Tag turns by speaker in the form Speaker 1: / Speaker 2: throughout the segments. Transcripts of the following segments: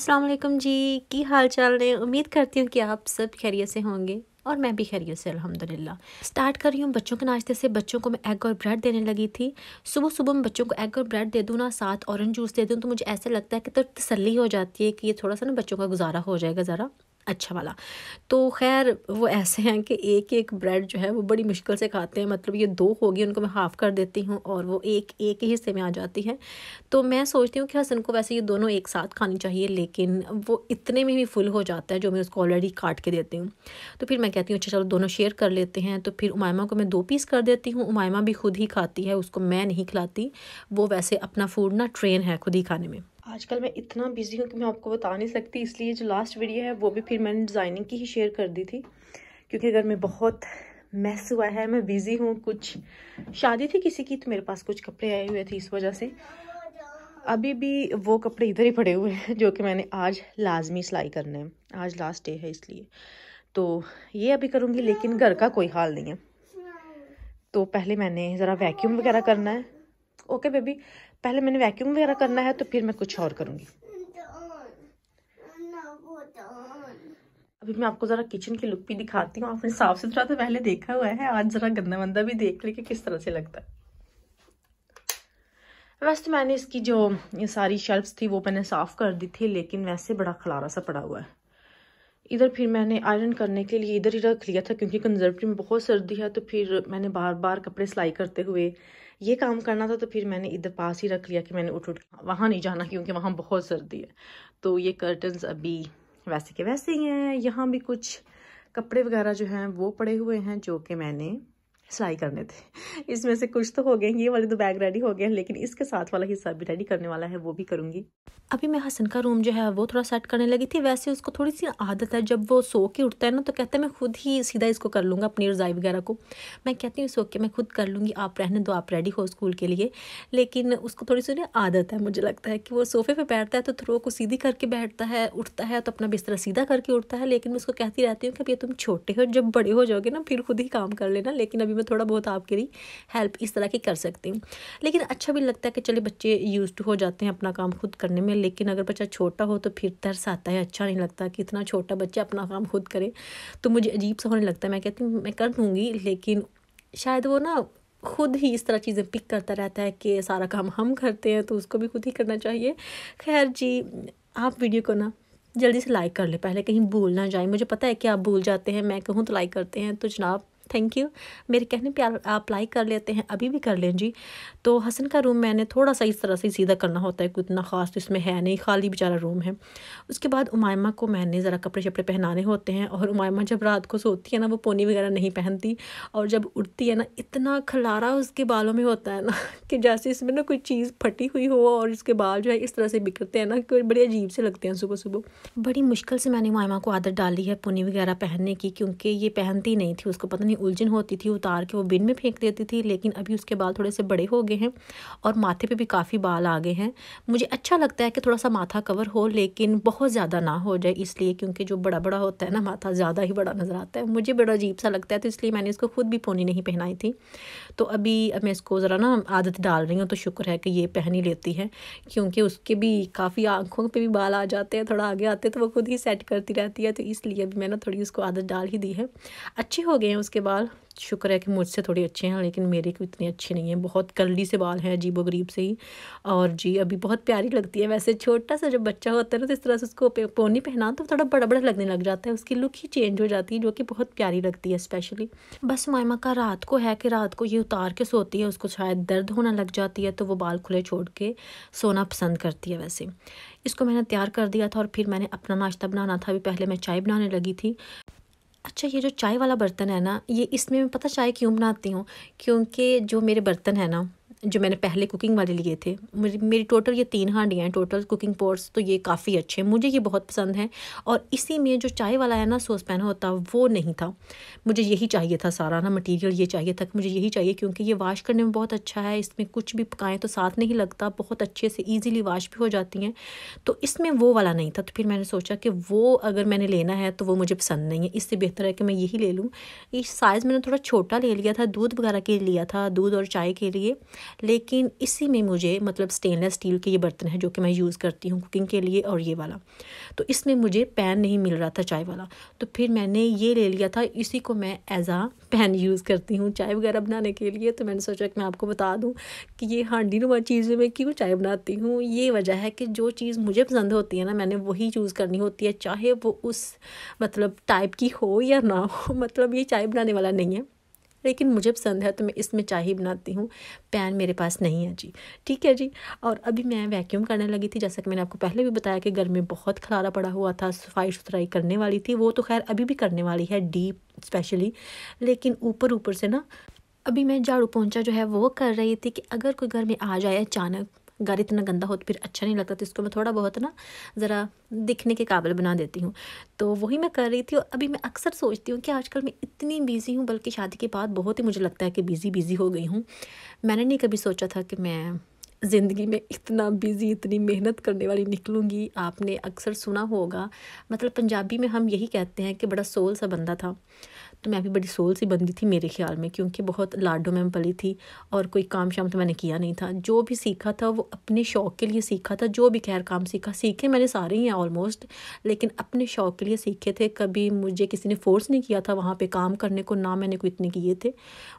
Speaker 1: अस्सलाम वालेकुम जी। की हाल चाल है। उम्मीद करती हूँ कि आप सब खैरियत से होंगे और मैं भी खैरियत से अल्हम्दुलिल्लाह। स्टार्ट कर रही हूँ बच्चों के नाश्ते से। बच्चों को मैं एग और ब्रेड देने लगी थी। सुबह सुबह मैं बच्चों को एग और ब्रेड दे दूँ ना, साथ ऑरेंज जूस दे दूँ, तो मुझे ऐसा लगता है कि तो तसल्ली हो जाती है कि ये थोड़ा सा ना बच्चों का गुजारा हो जाएगा ज़रा अच्छा वाला। तो खैर वो ऐसे हैं कि एक एक ब्रेड जो है वो बड़ी मुश्किल से खाते हैं, मतलब ये दो होगी, उनको मैं हाफ़ कर देती हूँ और वो एक एक ही हिस्से में आ जाती है। तो मैं सोचती हूँ कि हसन को वैसे ये दोनों एक साथ खानी चाहिए, लेकिन वो इतने में ही फुल हो जाता है जो मैं उसको ऑलरेडी काट के देती हूँ। तो फिर मैं कहती हूँ अच्छा चलो दोनों शेयर कर लेते हैं। तो फिर उमायमा को मैं 2 पीस कर देती हूँ। उमायमा भी खुद ही खाती है, उसको मैं नहीं खिलाती। वो वैसे अपना फूड ना ट्रेन है खुद ही खाने में। आजकल मैं इतना बिजी हूँ कि मैं आपको बता नहीं सकती, इसलिए जो लास्ट वीडियो है वो भी फिर मैंने डिज़ाइनिंग की ही शेयर कर दी थी, क्योंकि अगर मैं बहुत मैस हुआ है, मैं बिज़ी हूँ, कुछ शादी थी किसी की, तो मेरे पास कुछ कपड़े आए हुए थे, इस वजह से अभी भी वो कपड़े इधर ही पड़े हुए हैं जो कि मैंने आज लाजमी सिलाई करने हैं। आज लास्ट डे है इसलिए तो ये अभी करूँगी, लेकिन घर का कोई हाल नहीं है। तो पहले मैंने ज़रा वैक्यूम वगैरह करना है। ओके बेबी, पहले मैंने वैक्यूम वगैरह करना है, तो फिर मैं कुछ और करूँगी। अभी मैं आपको ज़रा किचन की लुक भी दिखाती हूँ। आपने साफ सुथरा तो पहले देखा हुआ है, आज ज़रा गंदा वंदा भी देख ले कि किस तरह से लगता है। वैसे तो मैंने इसकी जो ये सारी शेल्फ्स थी वो मैंने साफ़ कर दी थी, लेकिन वैसे बड़ा खलारा सा पड़ा हुआ है इधर। फिर मैंने आयरन करने के लिए इधर ही रख लिया था, क्योंकि कंजर्वेटरी में बहुत सर्दी है, तो फिर मैंने बार बार कपड़े सिलाई करते हुए ये काम करना था, तो फिर मैंने इधर पास ही रख लिया कि मैंने उठ उठ वहाँ नहीं जाना, क्योंकि वहाँ बहुत सर्दी है। तो ये कर्टन्स अभी वैसे के वैसे ही हैं। यहाँ भी कुछ कपड़े वगैरह जो हैं वो पड़े हुए हैं जो कि मैंने सिलाई करने थे। इसमें से कुछ तो हो गए, ये वाले तो बैग रेडी हो गए, लेकिन इसके साथ वाला हिस्सा भी रेडी करने वाला है, वो भी करूँगी। अभी मैं हसन का रूम जो है वो थोड़ा सेट करने लगी थी। वैसे उसको थोड़ी सी आदत है, जब वो सो के उठता है ना तो कहता है मैं खुद ही सीधा इसको कर लूँगा अपनी रज़ाई वगैरह को। मैं कहती हूँ सो के मैं खुद कर लूँगी, आप रहने दो, आप रेडी हो स्कूल के लिए। लेकिन उसको थोड़ी सी ना आदत है, मुझे लगता है कि वो सोफ़े पे बैठता है तो थ्रो को सीधी करके बैठता है, उठता है तो अपना बिस्तर सीधा करके उठता है। लेकिन मैं उसको कहती रहती हूँ कि अब ये तुम छोटे हो, जब बड़े हो जाओगे ना फिर खुद ही काम कर लेना, लेकिन अभी मैं थोड़ा बहुत आपके लिए हेल्प इस तरह की कर सकती हूँ। लेकिन अच्छा भी लगता है कि चलिए बच्चे यूज्ड टू हो जाते हैं अपना काम खुद करने में। लेकिन अगर बच्चा छोटा हो तो फिर तरस आता है, अच्छा नहीं लगता कि इतना छोटा बच्चा अपना काम खुद करे, तो मुझे अजीब सा होने लगता है। मैं कहती हूँ मैं कर दूँगी, लेकिन शायद वो ना खुद ही इस तरह चीज़ें पिक करता रहता है कि सारा काम हम करते हैं तो उसको भी खुद ही करना चाहिए। खैर जी, आप वीडियो को ना जल्दी से लाइक कर ले पहले, कहीं भूल ना जाए। मुझे पता है कि आप भूल जाते हैं, मैं कहूँ तो लाइक करते हैं, तो जनाब थैंक यू, मेरे कहने पे आप लाइक कर लेते हैं, अभी भी कर लें जी। तो हसन का रूम मैंने थोड़ा सा इस तरह से सीधा करना होता है, कुछ इतना ख़ास तो इसमें है नहीं, खाली बेचारा रूम है। उसके बाद उमायमा को मैंने ज़रा कपड़े शपड़े पहनाने होते हैं, और उमायमा जब रात को सोती है ना वो पोनी वगैरह नहीं पहनती, और जब उठती है ना इतना खलारा उसके बालों में होता है ना कि जैसे इसमें ना कोई चीज़ फटी हुई हो, और इसके बाल जो है इस तरह से बिखरते हैं ना कि बड़े अजीब से लगते हैं सुबह सुबह। बड़ी मुश्किल से मैंने उमायमा को आदत डाली है पोनी वगैरह पहनने की, क्योंकि ये पहनती नहीं थी, उसको पता नहीं उलझन होती थी, उतार के वो बिन में फेंक देती थी। लेकिन अभी उसके बाल थोड़े से बड़े हो गए हैं और माथे पे भी काफ़ी बाल आ गए हैं। मुझे अच्छा लगता है कि थोड़ा सा माथा कवर हो, लेकिन बहुत ज़्यादा ना हो जाए, इसलिए क्योंकि जो बड़ा बड़ा होता है ना माथा ज़्यादा ही बड़ा नज़र आता है, मुझे बड़ा अजीब सा लगता है, तो इसलिए मैंने इसको खुद भी पोनी नहीं पहनाई थी। तो अभी मैं इसको ज़रा ना आदत डाल रही हूँ, तो शुक्र है कि ये पहन ही लेती है, क्योंकि उसके भी काफ़ी आँखों पे भी बाल आ जाते हैं, थोड़ा आगे आते हैं, तो वो खुद ही सेट करती रहती है, तो इसलिए अभी मैंने थोड़ी उसको आदत डाल ही दी है। अच्छे हो गए हैं उसके बाल, शुक्र है कि मुझसे थोड़े अच्छे हैं, लेकिन मेरे को इतने अच्छे नहीं हैं, बहुत कर्ली से बाल हैं अजीबोगरीब से ही। और जी अभी बहुत प्यारी लगती है। वैसे छोटा सा जब बच्चा होता है ना तो इस तरह से उसको पोनी पहना तो थोड़ा बड़ा बड़ा लगने लग जाता है, उसकी लुक ही चेंज हो जाती है, जो कि बहुत प्यारी लगती है स्पेशली। बस मायमा का रात को है कि रात को ये उतार के सोती है, उसको शायद दर्द होने लग जाती है, तो वो बाल खुले छोड़ के सोना पसंद करती है। वैसे इसको मैंने तैयार कर दिया था और फिर मैंने अपना नाश्ता बनाना था। अभी पहले मैं चाय बनाने लगी थी। अच्छा, ये जो चाय वाला बर्तन है ना, ये इसमें मैं पता चाय क्यों बनाती हूँ, क्योंकि जो मेरे बर्तन है ना जो मैंने पहले कुकिंग वाले लिए थे, मेरी टोटल ये 3 हांडियाँ हैं टोटल कुकिंग पॉट्स, तो ये काफ़ी अच्छे हैं, मुझे ये बहुत पसंद है। और इसी में जो चाय वाला है ना सॉस पैन होता वो नहीं था, मुझे यही चाहिए था, सारा ना मटीरियल ये चाहिए था कि मुझे यही चाहिए, क्योंकि ये वाश करने में बहुत अच्छा है, इसमें कुछ भी पकाएं तो साथ नहीं लगता, बहुत अच्छे से ईज़िली वाश भी हो जाती हैं। तो इसमें वो वाला नहीं था, तो फिर मैंने सोचा कि वो अगर मैंने लेना है तो वो मुझे पसंद नहीं है, इससे बेहतर है कि मैं यही ले लूँ। इस साइज़ मैंने थोड़ा छोटा ले लिया था, दूध वगैरह के लिए लिया था, दूध और चाय के लिए, लेकिन इसी में मुझे मतलब स्टेनलेस स्टील के ये बर्तन हैं जो कि मैं यूज़ करती हूँ कुकिंग के लिए, और ये वाला, तो इसमें मुझे पैन नहीं मिल रहा था चाय वाला, तो फिर मैंने ये ले लिया था। इसी को मैं एज आ पैन यूज़ करती हूँ चाय वगैरह बनाने के लिए। तो मैंने सोचा कि मैं आपको बता दूँ कि ये हांडी नुमा चीज़ में मैं क्यों चाय बनाती हूँ। ये वजह है कि जो चीज़ मुझे पसंद होती है ना, मैंने वही यूज़ करनी होती है, चाहे वो उस मतलब टाइप की हो या ना हो। मतलब ये चाय बनाने वाला नहीं है, लेकिन मुझे पसंद है तो मैं इसमें चाय ही बनाती हूँ। पैन मेरे पास नहीं है जी, ठीक है जी। और अभी मैं वैक्यूम करने लगी थी, जैसा कि मैंने आपको पहले भी बताया कि घर में बहुत खलारा पड़ा हुआ था, सफाई सुथराई करने वाली थी। वो तो खैर अभी भी करने वाली है, डीप स्पेशली, लेकिन ऊपर ऊपर से ना अभी मैं झाड़ू पोंछा जो है वो कर रही थी कि अगर कोई घर में आ जाए अचानक, घर इतना गंदा हो तो फिर अच्छा नहीं लगता, तो इसको मैं थोड़ा बहुत ना ज़रा दिखने के काबिल बना देती हूँ। तो वही मैं कर रही थी। और अभी मैं अक्सर सोचती हूँ कि आजकल मैं इतनी बिज़ी हूँ, बल्कि शादी के बाद बहुत ही मुझे लगता है कि बिज़ी हो गई हूँ। मैंने नहीं कभी सोचा था कि मैं ज़िंदगी में इतना बिज़ी, इतनी मेहनत करने वाली निकलूँगी। आपने अक्सर सुना होगा, मतलब पंजाबी में हम यही कहते हैं कि बड़ा सोल सा बंदा था। तो मैं भी बड़ी सोल सी बंदी थी मेरे ख्याल में, क्योंकि बहुत लाडो में पली थी और कोई काम शाम तो मैंने किया नहीं था। जो भी सीखा था वो अपने शौक़ के लिए सीखा था। जो भी खैर काम सीखे मैंने सारे ही हैं ऑलमोस्ट, लेकिन अपने शौक़ के लिए सीखे थे। कभी मुझे किसी ने फ़ोर्स नहीं किया था वहाँ पे काम करने को, ना मैंने कोई इतने किए थे।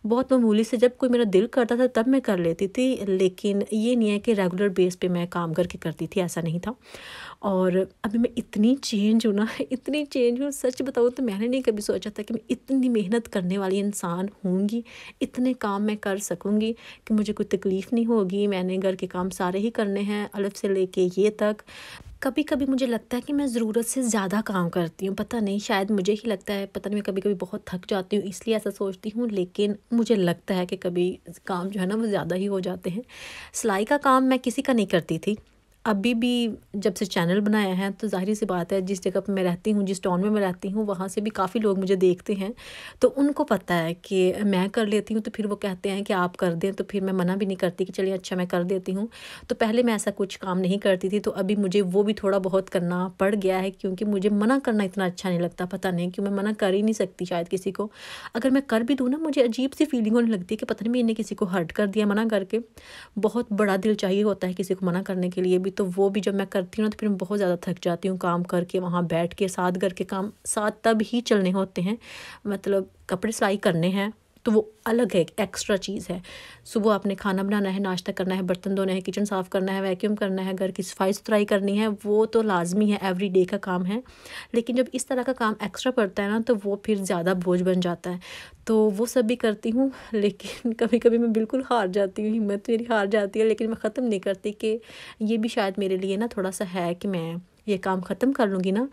Speaker 1: बहुत मामूली से जब कोई मेरा दिल करता था तब मैं कर लेती थी, लेकिन ये नहीं है कि रेगुलर बेस पे मैं काम करके करती थी, ऐसा नहीं था। और अभी मैं इतनी चेंज हूँ ना, इतनी चेंज हूँ, सच बताऊँ तो मैंने नहीं कभी सोचा था कि मैं इतनी मेहनत करने वाली इंसान होंगी, इतने काम मैं कर सकूँगी, कि मुझे कोई तकलीफ़ नहीं होगी। मैंने घर के काम सारे ही करने हैं, अलग से लेके ये तक। कभी कभी मुझे लगता है कि मैं ज़रूरत से ज़्यादा काम करती हूँ, पता नहीं, शायद मुझे ही लगता है, पता नहीं, मैं कभी कभी बहुत थक जाती हूँ इसलिए ऐसा सोचती हूँ। लेकिन मुझे लगता है कि कभी काम जो है ना वो ज़्यादा ही हो जाते हैं। सिलाई का काम मैं किसी का नहीं करती थी। अभी भी जब से चैनल बनाया है तो ज़ाहिर सी बात है, जिस जगह पर मैं रहती हूँ, जिस टाउन में मैं रहती हूँ, वहाँ से भी काफ़ी लोग मुझे देखते हैं, तो उनको पता है कि मैं कर लेती हूँ। तो फिर वो कहते हैं कि आप कर दें, तो फिर मैं मना भी नहीं करती कि चलिए अच्छा मैं कर देती हूँ। तो पहले मैं ऐसा कुछ काम नहीं करती थी, तो अभी मुझे वो भी थोड़ा बहुत करना पड़ गया है, क्योंकि मुझे मना करना इतना अच्छा नहीं लगता। पता नहीं क्यों, मैं मना कर ही नहीं सकती शायद किसी को। अगर मैं कर भी दूँ ना, मुझे अजीब सी फीलिंग होने लगती है कि पता नहीं मैंने किसी को हर्ट कर दिया मना करके। बहुत बड़ा दिल चाहिए होता है किसी को मना करने के लिए भी। तो वो भी जब मैं करती हूँ ना, तो फिर मैं बहुत ज़्यादा थक जाती हूँ काम करके, वहाँ बैठ के। साथ घर के काम साथ तब ही चलने होते हैं, मतलब कपड़े सिलाई करने हैं तो वो अलग है, एक एक्स्ट्रा चीज़ है। सुबह आपने खाना बनाना है, नाश्ता करना है, बर्तन धोने हैं, किचन साफ़ करना है, वैक्यूम करना है, घर की सफाई सुथराई करनी है, वो तो लाजमी है, एवरी डे का काम है। लेकिन जब इस तरह का काम एक्स्ट्रा पड़ता है ना, तो वो फिर ज़्यादा बोझ बन जाता है। तो वो सब भी करती हूँ, लेकिन कभी कभी मैं बिल्कुल हार जाती हूँ, हिम्मत मेरी हार जाती है, लेकिन मैं ख़त्म नहीं करती कि ये भी शायद मेरे लिए ना थोड़ा सा है कि मैं ये काम ख़त्म कर लूँगी ना,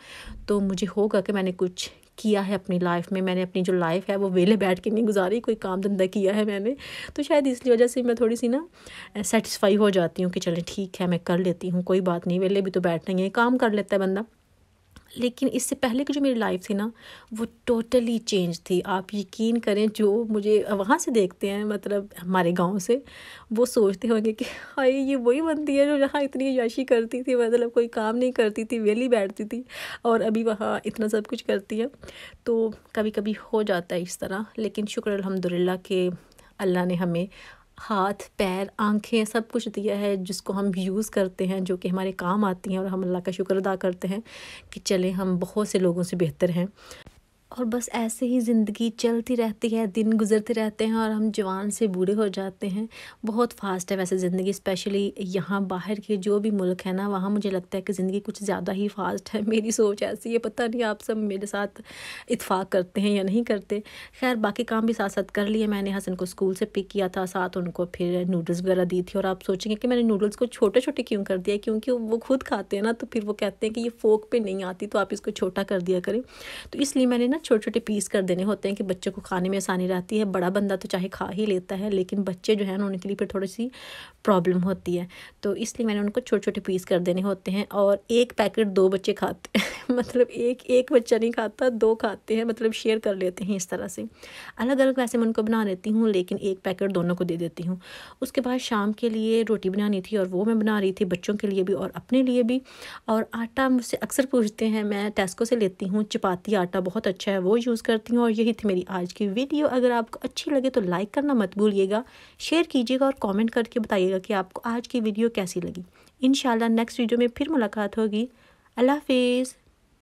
Speaker 1: तो मुझे होगा कि मैंने कुछ किया है अपनी लाइफ में। मैंने अपनी जो लाइफ है वो वेले बैठ के नहीं गुजारी, कोई काम धंधा किया है मैंने। तो शायद इसलिए वजह से मैं थोड़ी सी ना सेटिस्फाई हो जाती हूँ कि चलें ठीक है, मैं कर लेती हूँ, कोई बात नहीं, वेले भी तो बैठना ही है, काम कर लेता है बंदा। लेकिन इससे पहले की जो मेरी लाइफ थी ना, वो टोटली चेंज थी। आप यकीन करें, जो मुझे वहाँ से देखते हैं, मतलब हमारे गांव से, वो सोचते होंगे कि हाय ये वही बंदी है जो जहाँ इतनी याशी करती थी, मतलब कोई काम नहीं करती थी, वेली बैठती थी, और अभी वहाँ इतना सब कुछ करती है। तो कभी कभी हो जाता है इस तरह, लेकिन शुक्र अल्हम्दुलिल्लाह के अल्लाह ने हमें हाथ पैर आँखें सब कुछ दिया है, जिसको हम यूज़ करते हैं, जो कि हमारे काम आती हैं, और हम अल्लाह का शुक्र अदा करते हैं कि चले हम बहुत से लोगों से बेहतर हैं। और बस ऐसे ही ज़िंदगी चलती रहती है, दिन गुजरते रहते हैं, और हम जवान से बूढ़े हो जाते हैं। बहुत फास्ट है वैसे ज़िंदगी, स्पेशली यहाँ बाहर के जो भी मुल्क है ना, वहाँ मुझे लगता है कि ज़िंदगी कुछ ज़्यादा ही फास्ट है। मेरी सोच ऐसी है, पता नहीं आप सब मेरे साथ इत्फाक करते हैं या नहीं करते। खैर बाकी काम भी साथ साथ कर लिए मैंने। हसन को स्कूल से पिक किया था, साथ उनको फिर नूडल्स वगैरह दी थी। और आप सोचेंगे कि मैंने नूडल्स को छोटे छोटे क्यों कर दिया, क्योंकि वो खुद खाते हैं ना, तो फिर वो कहते हैं कि ये फोक पे नहीं आती, तो आप इसको छोटा कर दिया करें। तो इसलिए मैंने ना छोटे छोटे पीस कर देने होते हैं कि बच्चों को खाने में आसानी रहती है। बड़ा बंदा तो चाहे खा ही लेता है, लेकिन बच्चे जो है ना, उनके लिए फिर थोड़ी सी प्रॉब्लम होती है। तो इसलिए मैंने उनको छोटे छोटे पीस कर देने होते हैं, और एक पैकेट 2 बच्चे खाते हैं।
Speaker 2: मतलब एक बच्चा नहीं खाता, 2 खाते हैं, मतलब शेयर कर लेते हैं इस तरह से। अलग अलग वैसे मैं उनको बना लेती हूँ, लेकिन एक पैकेट दोनों को दे देती हूँ। उसके बाद शाम के लिए रोटी बनानी थी और वो मैं बना रही थी बच्चों के लिए भी और अपने लिए भी। और आटा मुझसे अक्सर पूछते हैं, मैं टेस्को से लेती हूँ चपाती आटा, बहुत अच्छा है, वो यूज़ करती हूँ। और यही थी मेरी आज की वीडियो। अगर आपको अच्छी लगे तो लाइक करना मत भूलिएगा, शेयर कीजिएगा और कमेंट करके बताइएगा कि आपको आज की वीडियो कैसी लगी। इंशाल्लाह नेक्स्ट वीडियो में फिर मुलाकात होगी। अल्लाह हाफिज़।